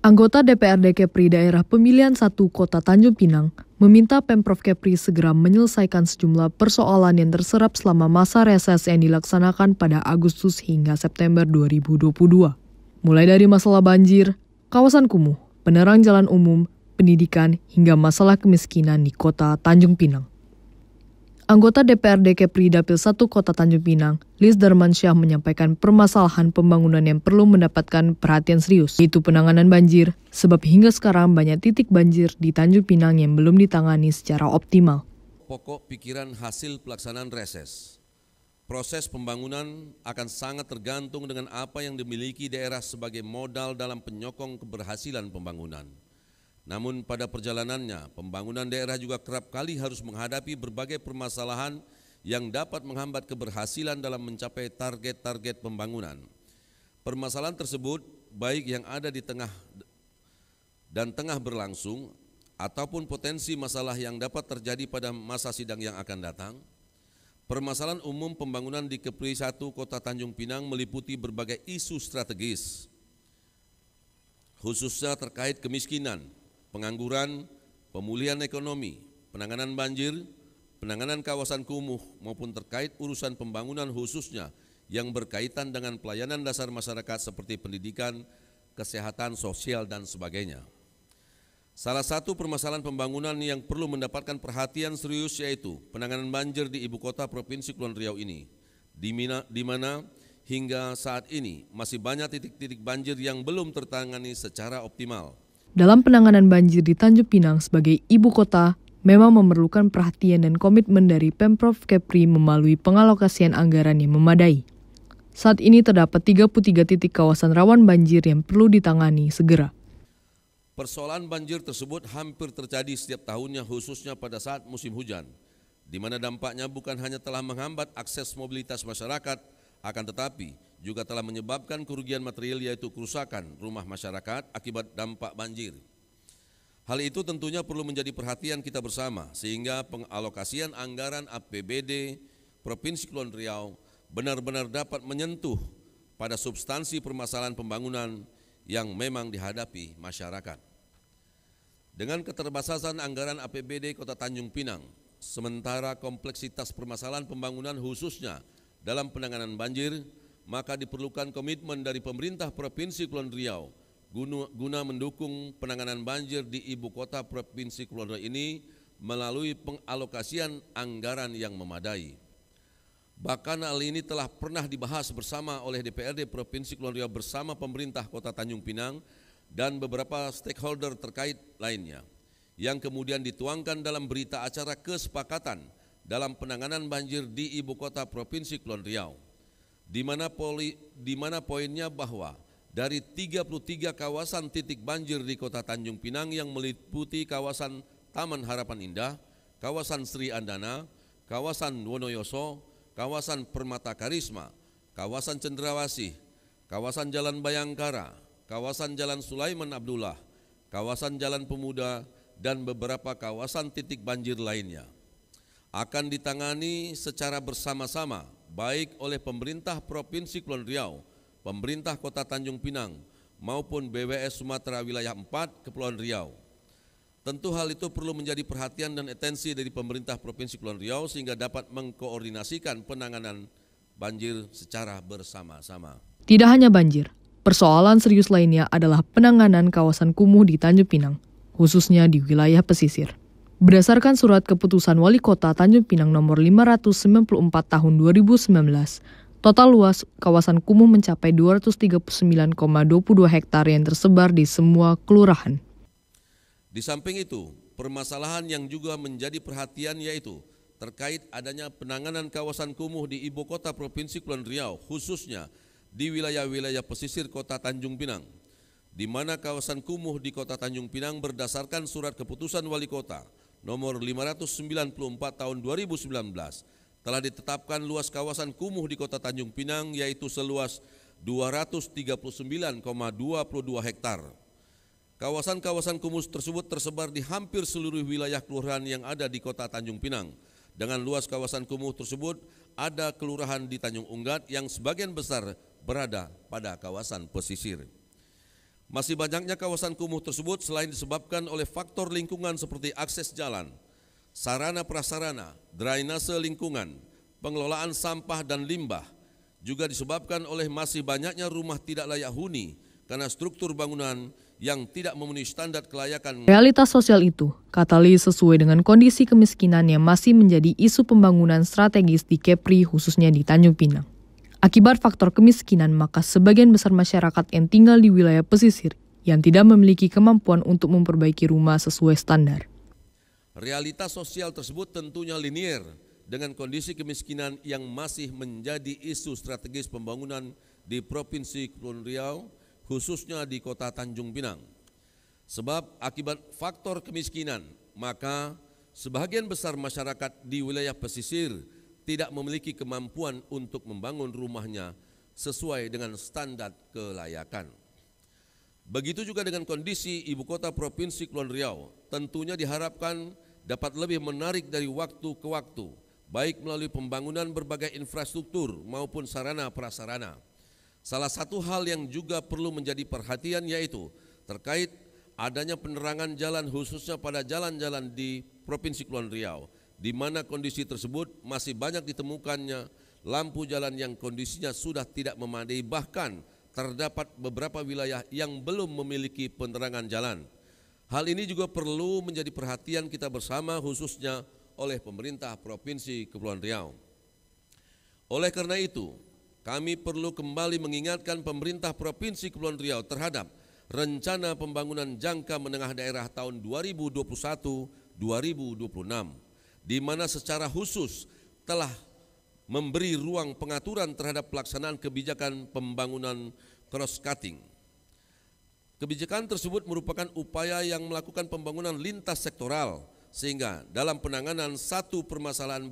Anggota DPRD Kepri Daerah Pemilihan 1 Kota Tanjung Pinang meminta Pemprov Kepri segera menyelesaikan sejumlah persoalan yang terserap selama masa reses yang dilaksanakan pada Agustus hingga September 2022. Mulai dari masalah banjir, kawasan kumuh, penerang jalan umum, pendidikan, hingga masalah kemiskinan di Kota Tanjung Pinang. Anggota DPRD Kepri Dapil 1 Kota Tanjung Pinang, Liz Darmansyah menyampaikan permasalahan pembangunan yang perlu mendapatkan perhatian serius, yaitu penanganan banjir, sebab hingga sekarang banyak titik banjir di Tanjung Pinang yang belum ditangani secara optimal. Pokok pikiran hasil pelaksanaan reses. Proses pembangunan akan sangat tergantung dengan apa yang dimiliki daerah sebagai modal dalam penyokong keberhasilan pembangunan. Namun pada perjalanannya, pembangunan daerah juga kerap kali harus menghadapi berbagai permasalahan yang dapat menghambat keberhasilan dalam mencapai target-target pembangunan. Permasalahan tersebut baik yang ada di tengah dan tengah berlangsung ataupun potensi masalah yang dapat terjadi pada masa sidang yang akan datang. Permasalahan umum pembangunan di Kepri 1 Kota Tanjung Pinang meliputi berbagai isu strategis, khususnya terkait kemiskinan, pengangguran, pemulihan ekonomi, penanganan banjir, penanganan kawasan kumuh maupun terkait urusan pembangunan khususnya yang berkaitan dengan pelayanan dasar masyarakat seperti pendidikan, kesehatan, sosial, dan sebagainya. Salah satu permasalahan pembangunan yang perlu mendapatkan perhatian serius yaitu penanganan banjir di Ibu Kota Provinsi Kepulauan Riau ini, di mana hingga saat ini masih banyak titik-titik banjir yang belum tertangani secara optimal. Dalam penanganan banjir di Tanjung Pinang sebagai ibu kota, memang memerlukan perhatian dan komitmen dari Pemprov Kepri melalui pengalokasian anggaran yang memadai. Saat ini terdapat 33 titik kawasan rawan banjir yang perlu ditangani segera. Persoalan banjir tersebut hampir terjadi setiap tahunnya khususnya pada saat musim hujan, di mana dampaknya bukan hanya telah menghambat akses mobilitas masyarakat, akan tetapi juga telah menyebabkan kerugian material yaitu kerusakan rumah masyarakat akibat dampak banjir. Hal itu tentunya perlu menjadi perhatian kita bersama sehingga pengalokasian anggaran APBD Provinsi Kepulauan Riau benar-benar dapat menyentuh pada substansi permasalahan pembangunan yang memang dihadapi masyarakat. Dengan keterbatasan anggaran APBD Kota Tanjung Pinang, sementara kompleksitas permasalahan pembangunan khususnya dalam penanganan banjir, maka diperlukan komitmen dari pemerintah Provinsi Kepulauan Riau guna mendukung penanganan banjir di Ibu Kota Provinsi Kepulauan Riau ini melalui pengalokasian anggaran yang memadai. Bahkan hal ini telah pernah dibahas bersama oleh DPRD Provinsi Kepulauan Riau bersama pemerintah Kota Tanjung Pinang dan beberapa stakeholder terkait lainnya, yang kemudian dituangkan dalam berita acara kesepakatan dalam penanganan banjir di Ibu Kota Provinsi Kepulauan Riau, di mana poinnya bahwa dari 33 kawasan titik banjir di Kota Tanjung Pinang yang meliputi kawasan Taman Harapan Indah, kawasan Sri Andana, kawasan Wonoyoso, kawasan Permata Karisma, kawasan Cendrawasih, kawasan Jalan Bayangkara, kawasan Jalan Sulaiman Abdullah, kawasan Jalan Pemuda, dan beberapa kawasan titik banjir lainnya akan ditangani secara bersama-sama baik oleh pemerintah Provinsi Kepulauan Riau, pemerintah Kota Tanjung Pinang, maupun BWS Sumatera Wilayah 4 Kepulauan Riau. Tentu hal itu perlu menjadi perhatian dan atensi dari pemerintah Provinsi Kepulauan Riau sehingga dapat mengkoordinasikan penanganan banjir secara bersama-sama. Tidak hanya banjir, persoalan serius lainnya adalah penanganan kawasan kumuh di Tanjung Pinang, khususnya di wilayah pesisir. Berdasarkan surat keputusan Wali Kota Tanjung Pinang nomor 594 tahun 2019, total luas kawasan kumuh mencapai 239,22 hektar yang tersebar di semua kelurahan. Di samping itu, permasalahan yang juga menjadi perhatian yaitu terkait adanya penanganan kawasan kumuh di Ibu Kota Provinsi Kepulauan Riau, khususnya di wilayah-wilayah pesisir Kota Tanjung Pinang, di mana kawasan kumuh di Kota Tanjung Pinang berdasarkan surat keputusan Wali Kota nomor 594 tahun 2019 telah ditetapkan luas kawasan kumuh di Kota Tanjung Pinang yaitu seluas 239,22 hektar. Kawasan-kawasan kumuh tersebut tersebar di hampir seluruh wilayah kelurahan yang ada di Kota Tanjung Pinang. Dengan luas kawasan kumuh tersebut ada kelurahan di Tanjung Unggat yang sebagian besar berada pada kawasan pesisir. Masih banyaknya kawasan kumuh tersebut selain disebabkan oleh faktor lingkungan seperti akses jalan, sarana prasarana, drainase lingkungan, pengelolaan sampah dan limbah, juga disebabkan oleh masih banyaknya rumah tidak layak huni karena struktur bangunan yang tidak memenuhi standar kelayakan. Realitas sosial itu, kata Lee, sesuai dengan kondisi kemiskinan yang masih menjadi isu pembangunan strategis di Kepri, khususnya di Tanjung Pinang. Akibat faktor kemiskinan, maka sebagian besar masyarakat yang tinggal di wilayah pesisir yang tidak memiliki kemampuan untuk memperbaiki rumah sesuai standar. Realitas sosial tersebut tentunya linier dengan kondisi kemiskinan yang masih menjadi isu strategis pembangunan di Provinsi Kepulauan Riau, khususnya di Kota Tanjung Pinang. Sebab akibat faktor kemiskinan, maka sebagian besar masyarakat di wilayah pesisir tidak memiliki kemampuan untuk membangun rumahnya sesuai dengan standar kelayakan. Begitu juga dengan kondisi ibu kota Provinsi Kepulauan Riau, tentunya diharapkan dapat lebih menarik dari waktu ke waktu, baik melalui pembangunan berbagai infrastruktur maupun sarana prasarana. Salah satu hal yang juga perlu menjadi perhatian yaitu terkait adanya penerangan jalan khususnya pada jalan-jalan di Provinsi Kepulauan Riau, di mana kondisi tersebut masih banyak ditemukannya lampu jalan yang kondisinya sudah tidak memadai, bahkan terdapat beberapa wilayah yang belum memiliki penerangan jalan. Hal ini juga perlu menjadi perhatian kita bersama khususnya oleh pemerintah Provinsi Kepulauan Riau. Oleh karena itu, kami perlu kembali mengingatkan pemerintah Provinsi Kepulauan Riau terhadap rencana pembangunan jangka menengah daerah tahun 2021-2026. Di mana secara khusus telah memberi ruang pengaturan terhadap pelaksanaan kebijakan pembangunan cross-cutting. Kebijakan tersebut merupakan upaya yang melakukan pembangunan lintas sektoral, sehingga dalam penanganan satu permasalahan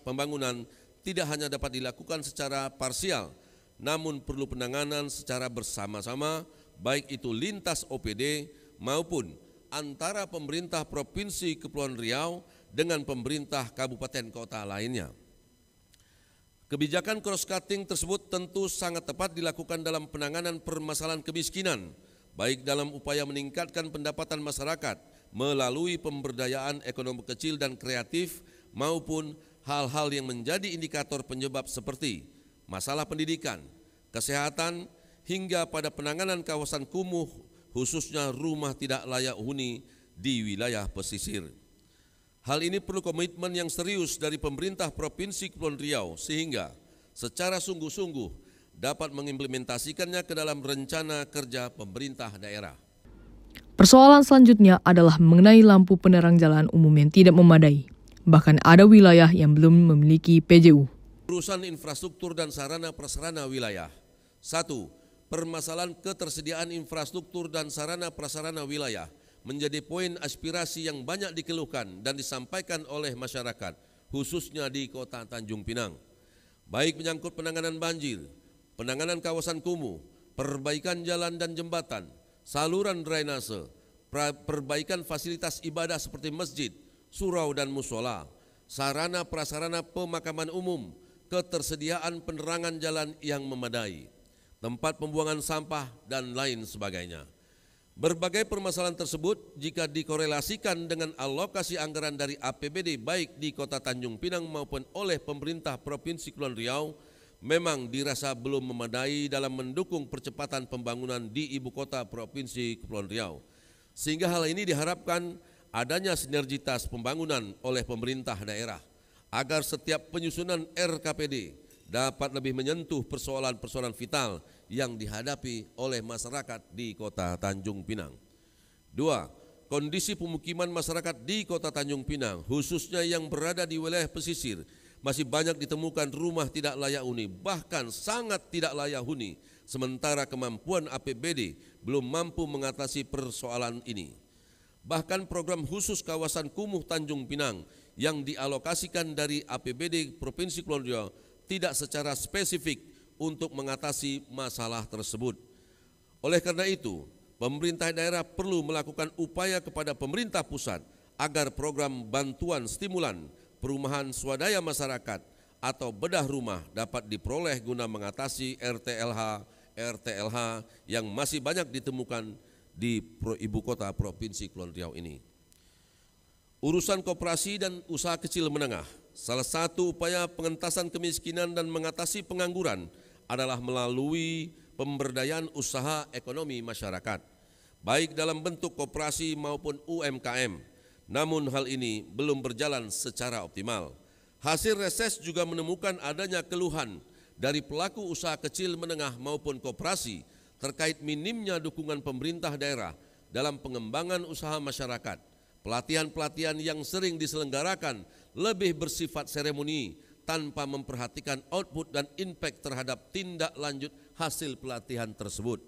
pembangunan tidak hanya dapat dilakukan secara parsial, namun perlu penanganan secara bersama-sama, baik itu lintas OPD maupun antara pemerintah Provinsi Kepulauan Riau dengan pemerintah kabupaten kota lainnya. Kebijakan cross-cutting tersebut tentu sangat tepat dilakukan dalam penanganan permasalahan kemiskinan, baik dalam upaya meningkatkan pendapatan masyarakat melalui pemberdayaan ekonomi kecil dan kreatif maupun hal-hal yang menjadi indikator penyebab seperti masalah pendidikan, kesehatan, hingga pada penanganan kawasan kumuh khususnya rumah tidak layak huni di wilayah pesisir. Hal ini perlu komitmen yang serius dari pemerintah Provinsi Kepulauan Riau sehingga secara sungguh-sungguh dapat mengimplementasikannya ke dalam rencana kerja pemerintah daerah. Persoalan selanjutnya adalah mengenai lampu penerang jalan umum yang tidak memadai. Bahkan ada wilayah yang belum memiliki PJU. Urusan infrastruktur dan sarana prasarana wilayah. 1. Permasalahan ketersediaan infrastruktur dan sarana prasarana wilayah menjadi poin aspirasi yang banyak dikeluhkan dan disampaikan oleh masyarakat, khususnya di Kota Tanjung Pinang. Baik menyangkut penanganan banjir, penanganan kawasan kumuh, perbaikan jalan dan jembatan, saluran drainase, perbaikan fasilitas ibadah seperti masjid, surau dan musola, sarana prasarana pemakaman umum, ketersediaan penerangan jalan yang memadai, tempat pembuangan sampah dan lain sebagainya. Berbagai permasalahan tersebut jika dikorelasikan dengan alokasi anggaran dari APBD baik di Kota Tanjung Pinang maupun oleh pemerintah Provinsi Kepulauan Riau memang dirasa belum memadai dalam mendukung percepatan pembangunan di ibu kota Provinsi Kepulauan Riau. Sehingga hal ini diharapkan adanya sinergitas pembangunan oleh pemerintah daerah agar setiap penyusunan RKPD dapat lebih menyentuh persoalan-persoalan vital yang dihadapi oleh masyarakat di Kota Tanjung Pinang. 2. Kondisi pemukiman masyarakat di Kota Tanjung Pinang, khususnya yang berada di wilayah pesisir, masih banyak ditemukan rumah tidak layak huni, bahkan sangat tidak layak huni, sementara kemampuan APBD belum mampu mengatasi persoalan ini. Bahkan program khusus kawasan kumuh Tanjung Pinang yang dialokasikan dari APBD Provinsi Kepulauan Riau tidak secara spesifik untuk mengatasi masalah tersebut. Oleh karena itu, pemerintah daerah perlu melakukan upaya kepada pemerintah pusat agar program bantuan stimulan perumahan swadaya masyarakat atau bedah rumah dapat diperoleh guna mengatasi RTLH yang masih banyak ditemukan di ibu kota Provinsi Kepulauan Riau ini. Urusan koperasi dan usaha kecil menengah, salah satu upaya pengentasan kemiskinan dan mengatasi pengangguran adalah melalui pemberdayaan usaha ekonomi masyarakat, baik dalam bentuk koperasi maupun UMKM. Namun hal ini belum berjalan secara optimal. Hasil reses juga menemukan adanya keluhan dari pelaku usaha kecil menengah maupun koperasi terkait minimnya dukungan pemerintah daerah dalam pengembangan usaha masyarakat. Pelatihan-pelatihan yang sering diselenggarakan lebih bersifat seremoni tanpa memperhatikan output dan impact terhadap tindak lanjut hasil pelatihan tersebut.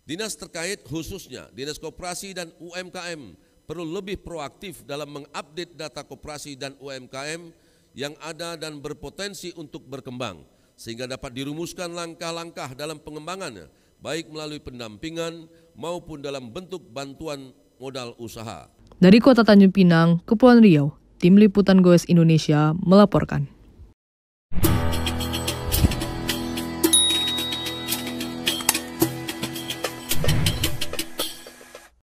Dinas terkait khususnya Dinas Koperasi dan UMKM perlu lebih proaktif dalam mengupdate data koperasi dan UMKM yang ada dan berpotensi untuk berkembang, sehingga dapat dirumuskan langkah-langkah dalam pengembangannya, baik melalui pendampingan maupun dalam bentuk bantuan modal usaha. Dari Kota Tanjung Pinang, Kepulauan Riau, Tim Liputan Goes Indonesia melaporkan.